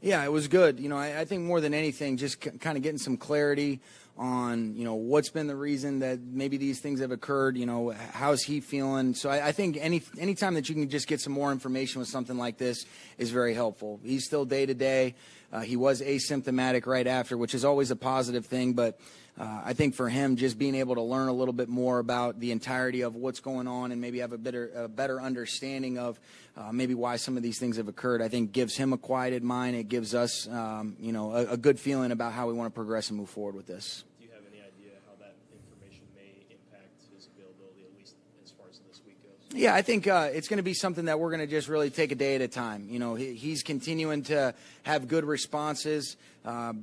Yeah, it was good. I think more than anything, just kind of getting some clarity on, what's been the reason that maybe these things have occurred. How's he feeling? So I think any time that you can just get some more information with something like this is very helpful. He's still day to day. He was asymptomatic right after, which is always a positive thing. But I think for him, just being able to learn a little bit more about the entirety of what's going on and maybe have a better understanding of maybe why some of these things have occurred, I think gives him a quieted mind. It gives us, a good feeling about how we want to progress and move forward with this. Do you have any idea how that information may impact his availability, at least as far as this week goes? Yeah, I think it's going to be something that we're going to just really take a day at a time. He's continuing to have good responses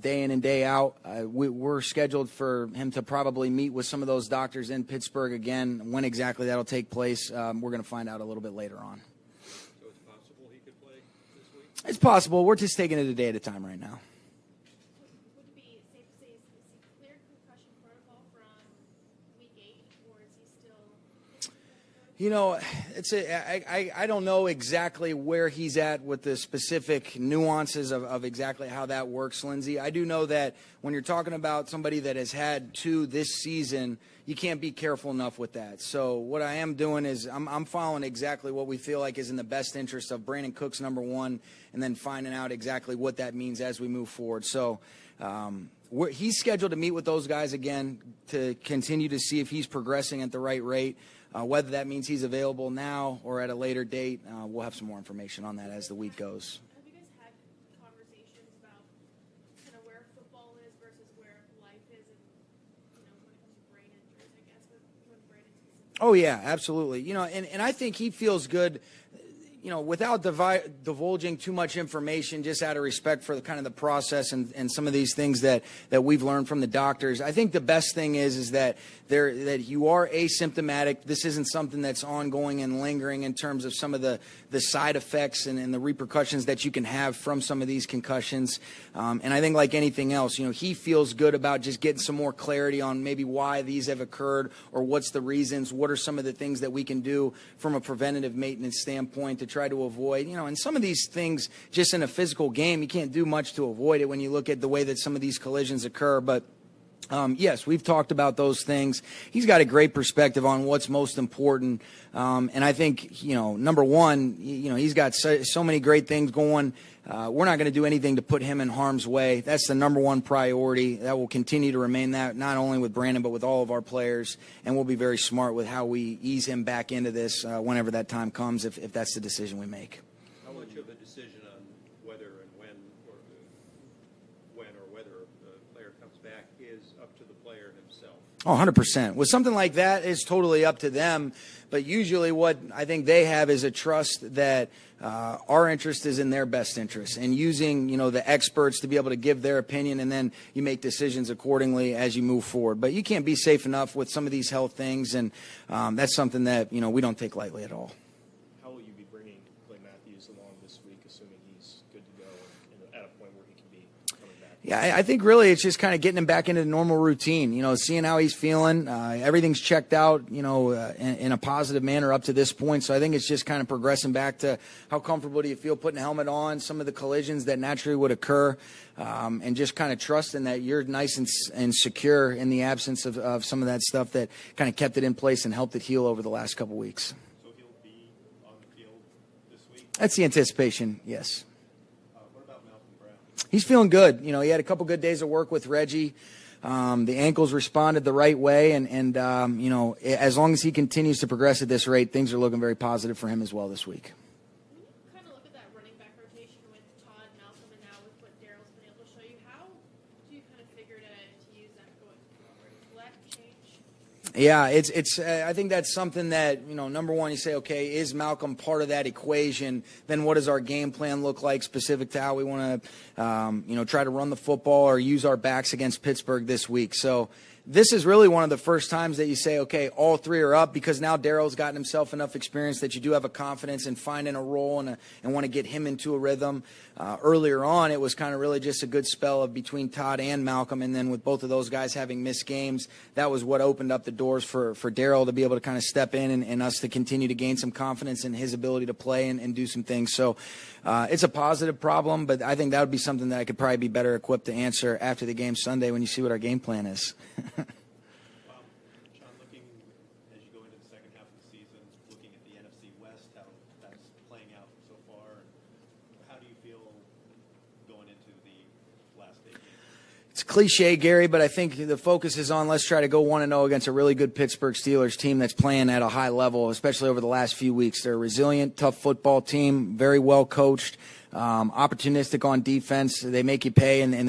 day in and day out. We're scheduled for him to probably meet with some of those doctors in Pittsburgh again. When exactly that'll take place, we're going to find out a little bit later on. So it's possible he could play this week? It's possible. We're just taking it a day at a time right now. Would it be safe to say is he cleared concussion protocol from week 8, or is he still? I don't know exactly where he's at with the specific nuances of exactly how that works, Lindsay. I do know that when you're talking about somebody that has had 2 this season, you can't be careful enough with that. So what I am doing is I'm following exactly what we feel like is in the best interest of Brandin Cooks, number one, and then finding out exactly what that means as we move forward. So he's scheduled to meet with those guys again to continue to see if he's progressing at the right rate. Whether that means he's available now or at a later date, we'll have some more information on that as the week goes. Have you guys had conversations about kind of where football is versus where life is, and when it comes to brain injuries, I guess, when Brandon's? Oh yeah, absolutely. And I think he feels good. Without divulging too much information, just out of respect for the kind of the process and some of these things that we've learned from the doctors, I think the best thing is that you are asymptomatic. This isn't something that's ongoing and lingering in terms of some of the side effects and the repercussions that you can have from some of these concussions. And I think like anything else, he feels good about just getting some more clarity on maybe why these have occurred or what's the reasons, what are some of the things that we can do from a preventative maintenance standpoint to try to avoid, and some of these things just in a physical game, you can't do much to avoid it when you look at the way that some of these collisions occur. But yes, we've talked about those things. He's got a great perspective on what's most important. And I think, number one, he's got so many great things going. We're not going to do anything to put him in harm's way. That's the number one priority. That will continue to remain that, not only with Brandon, but with all of our players. And we'll be very smart with how we ease him back into this whenever that time comes, if that's the decision we make. How much of a decision on whether and when or whether the player comes back is up to the player himself? Oh, 100%. With something like that, it's totally up to them. But usually what I think they have is a trust that our interest is in their best interest, and using, the experts to be able to give their opinion, and then you make decisions accordingly as you move forward. But you can't be safe enough with some of these health things, and that's something that, we don't take lightly at all. How will you be bringing Clay Matthews along this week, assuming he's good to go and at a point where he can be coming back? Yeah, I think really it's just kind of getting him back into the normal routine, seeing how he's feeling. Everything's checked out, in a positive manner up to this point. So I think it's just kind of progressing back to how comfortable do you feel putting a helmet on, some of the collisions that naturally would occur, and just kind of trusting that you're nice and secure in the absence of some of that stuff that kind of kept it in place and helped it heal over the last couple weeks. So he'll be on the field this week? That's the anticipation, yes. What about Malcolm Brown? He's feeling good. He had a couple good days of work with Reggie. The ankles responded the right way, and as long as he continues to progress at this rate, things are looking very positive for him as well this week. When you kind of look at that running back rotation with Todd, Malcolm, and now with what Daryl's been able to show you, how do you kind of figure to use that going forward? Will that change? Yeah, it's. I think that's something that, number one, you say, okay, is Malcolm part of that equation? Then what does our game plan look like specific to how we want to, try to run the football or use our backs against Pittsburgh this week? So this is really one of the first times that you say, okay, all three are up, because now Daryl's gotten himself enough experience that you do have a confidence in finding a role and want to get him into a rhythm. Earlier on, it was kind of really just a good spell of between Todd and Malcolm, and then with both of those guys having missed games, that was what opened up the doors for Daryl to be able to kind of step in and us to continue to gain some confidence in his ability to play and do some things. So it's a positive problem, but I think that would be something that I could probably be better equipped to answer after the game Sunday when you see what our game plan is. Sean, looking as you go into the second half of the season, looking at the NFC West, how that's playing out so far, how do you feel going into the last 8 games? It's cliche, Gary, but I think the focus is on let's try to go 1-0 against a really good Pittsburgh Steelers team that's playing at a high level, especially over the last few weeks. They're a resilient, tough football team, very well coached. Opportunistic on defense. They make you pay, and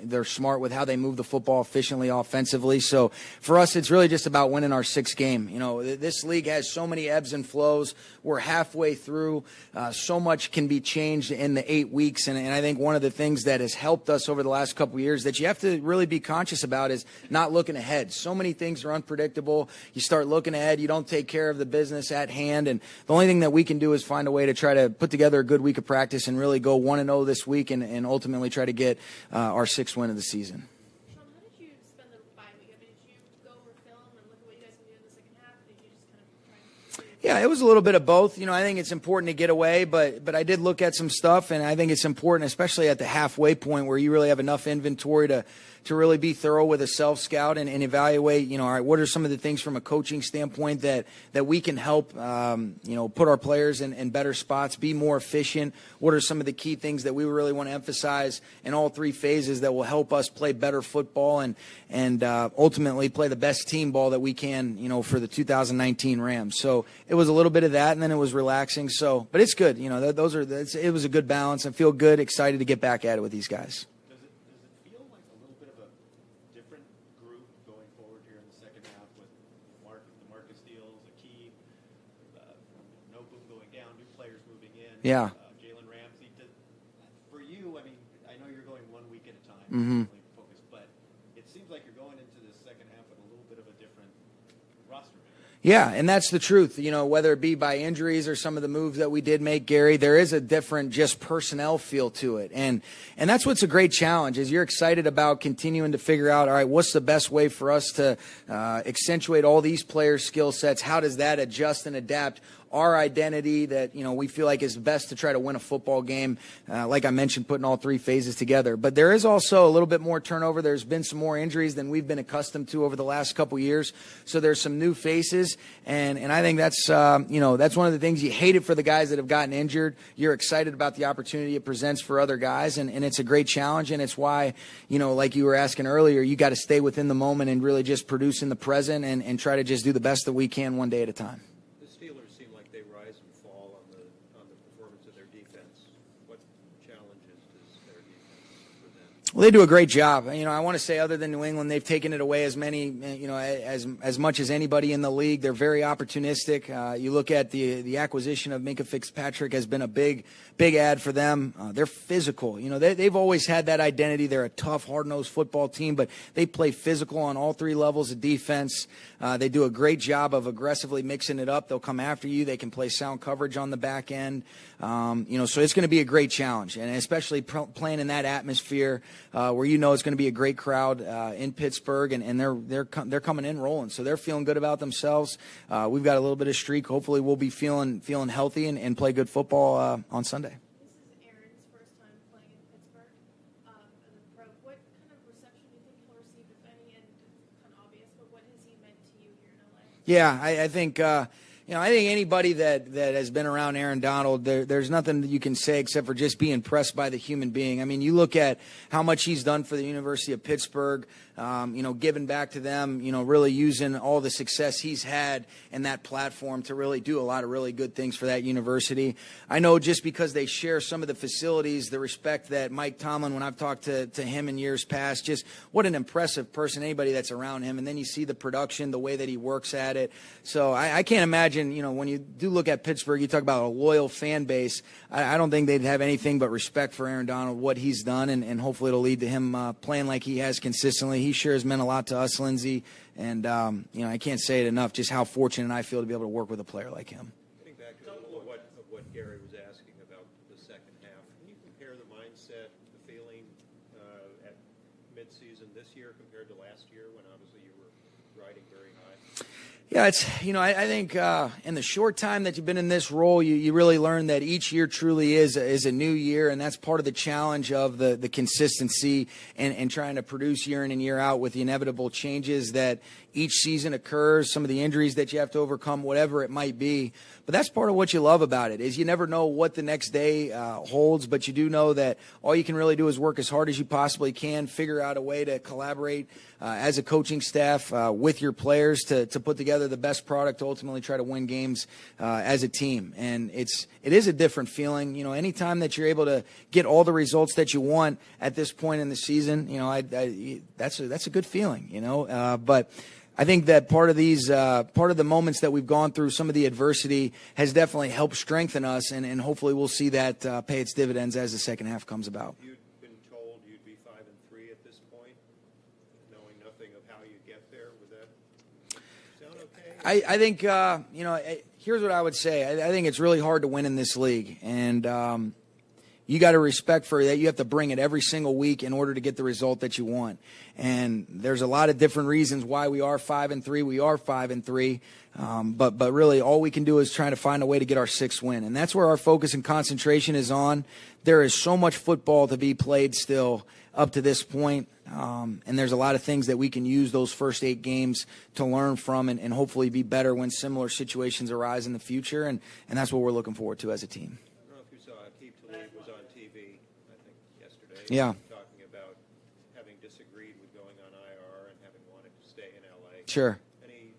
they're smart with how they move the football efficiently offensively. So for us, it's really just about winning our 6th game. You know, this league has so many ebbs and flows. We're halfway through. So much can be changed in the 8 weeks, and I think one of the things that has helped us over the last couple of years that you have to really be conscious about is not looking ahead. So many things are unpredictable. You start looking ahead, you don't take care of the business at hand, and the only thing that we can do is find a way to try to put together a good week of practice and really go 1-0 this week and ultimately try to get our 6th win of the season. Sean, how did you spend the bye week? I mean, did you go over film and look at what you guys can do in the second half? Or did you just kind of try and Yeah, it was a little bit of both. You know, I think it's important to get away, but I did look at some stuff, and I think it's important, especially at the halfway point where you really have enough inventory to really be thorough with a self-scout and evaluate, you know, all right, what are some of the things from a coaching standpoint that we can help, you know, put our players in better spots, be more efficient? What are some of the key things that we really want to emphasize in all 3 phases that will help us play better football and ultimately play the best team ball that we can, you know, for the 2019 Rams? So it was a little bit of that, and then it was relaxing. So, but it's good. You know, it was a good balance. I feel good, excited to get back at it with these guys. Does it feel like a little bit of a different group going forward here in the second half with the Marcus deals, Akeem, Noteboom going down, new players moving in? Yeah. Jalen Ramsey. For you, I mean, I know you're going 1 week at a time, Mm-hmm. focused, but it seems like you're going into the second half with a little bit of a different roster. Yeah, and that's the truth. You know, whether it be by injuries or some of the moves that we did make, Gary, there is a different just personnel feel to it. And that's what's a great challenge is you're excited about continuing to figure out, all right, what's the best way for us to accentuate all these players' skill sets? How does that adjust and adapt our identity that, you know, we feel like is best to try to win a football game, like I mentioned, putting all 3 phases together. But there is also a little bit more turnover. There's been some more injuries than we've been accustomed to over the last couple years. So there's some new faces, and I think that's, you know, that's one of the things. You hate it for the guys that have gotten injured. You're excited about the opportunity it presents for other guys, and it's a great challenge, and it's why, you know, like you were asking earlier, you got to stay within the moment and really just produce in the present and try to just do the best that we can one day at a time. The Steelers seem like they rise and fall on the performance of their defense. What challenges does their defense present? Well, they do a great job. You know, I want to say other than New England, they've taken it away as many, you know, as much as anybody in the league. They're very opportunistic. You look at the acquisition of Minkah Fitzpatrick has been a big ad for them. They're physical. You know, they've always had that identity. They're a tough, hard-nosed football team, but they play physical on all 3 levels of defense. They do a great job of aggressively mixing it up. They'll come after you. They can play sound coverage on the back end. You know, so it's going to be a great challenge, and especially playing in that atmosphere where you know it's going to be a great crowd in Pittsburgh, and they're coming in rolling, so they're feeling good about themselves. We've got a little bit of streak. Hopefully, we'll be feeling healthy and play good football on Sunday. This is Aaron's first time playing in Pittsburgh as a pro. What kind of reception do you think he'll receive, if any? And it's kind of obvious, but what has he meant to you here in LA? Yeah, I think you know, I think anybody that has been around Aaron Donald, there's nothing that you can say except for just be impressed by the human being. I mean, you look at how much he's done for the University of Pittsburgh, you know, giving back to them, you know, really using all the success he's had in that platform to really do a lot of really good things for that university. I know just because they share some of the facilities, the respect that Mike Tomlin, when I've talked to him in years past, just what an impressive person, anybody that's around him. And then you see the production, the way that he works at it. So I can't imagine, you know, when you do look at Pittsburgh, you talk about a loyal fan base. I don't think they'd have anything but respect for Aaron Donald, what he's done, and hopefully it'll lead to him playing like he has consistently. he sure has meant a lot to us, Lindsey. And, I can't say it enough just how fortunate I feel to be able to work with a player like him. Getting back to what Gary was asking about the second half, can you compare the mindset, the feeling at midseason this year compared to last year when obviously you were riding very high? Yeah, it's, I think in the short time that you've been in this role, you really learn that each year truly is a new year, and that's part of the challenge of the consistency and trying to produce year in and year out with the inevitable changes that each season occurs, some of the injuries that you have to overcome, whatever it might be. But that's part of what you love about it, is you never know what the next day holds, but you do know that all you can really do is work as hard as you possibly can, figure out a way to collaborate as a coaching staff with your players to put together the best product to ultimately try to win games as a team. And it is a different feeling. Anytime that you're able to get all the results that you want at this point in the season, that's a good feeling, but I think that part of the moments that we've gone through, some of the adversity has definitely helped strengthen us, and hopefully we'll see that pay its dividends as the second half comes about. You'd been told you'd be 5-3 at this point, knowing nothing of how you get there. Would that sound okay? I think, here's what I would say. I think it's really hard to win in this league, and you got to respect for that. You have to bring it every single week in order to get the result that you want. And there's a lot of different reasons why we are 5-3. We are 5-3. But really all we can do is try to find a way to get our sixth win. And that's where our focus and concentration is on. There is so much football to be played still up to this point. And there's a lot of things that we can use those first 8 games to learn from and hopefully be better when similar situations arise in the future. And that's what we're looking forward to as a team. Yeah. Talking about having disagreed with going on IR and having wanted to stay in LA. Sure. Any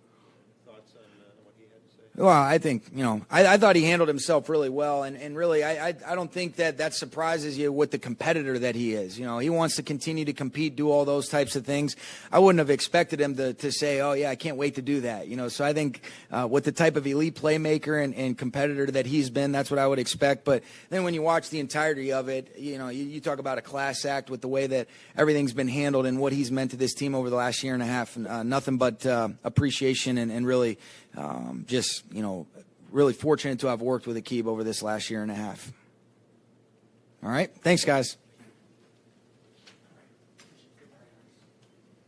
thoughts on what he had to say? Well, I think, I thought he handled himself really well. And really, I don't think that surprises you with the competitor that he is. He wants to continue to compete, do all those types of things. I wouldn't have expected him to say, oh, yeah, I can't wait to do that. So I think with the type of elite playmaker and competitor that he's been, that's what I would expect. But then when you watch the entirety of it, you talk about a class act with the way that everything's been handled and what he's meant to this team over the last year and a half. Nothing but appreciation and really just, really fortunate to have worked with Aqib over this last year and a half. All right. Thanks, guys.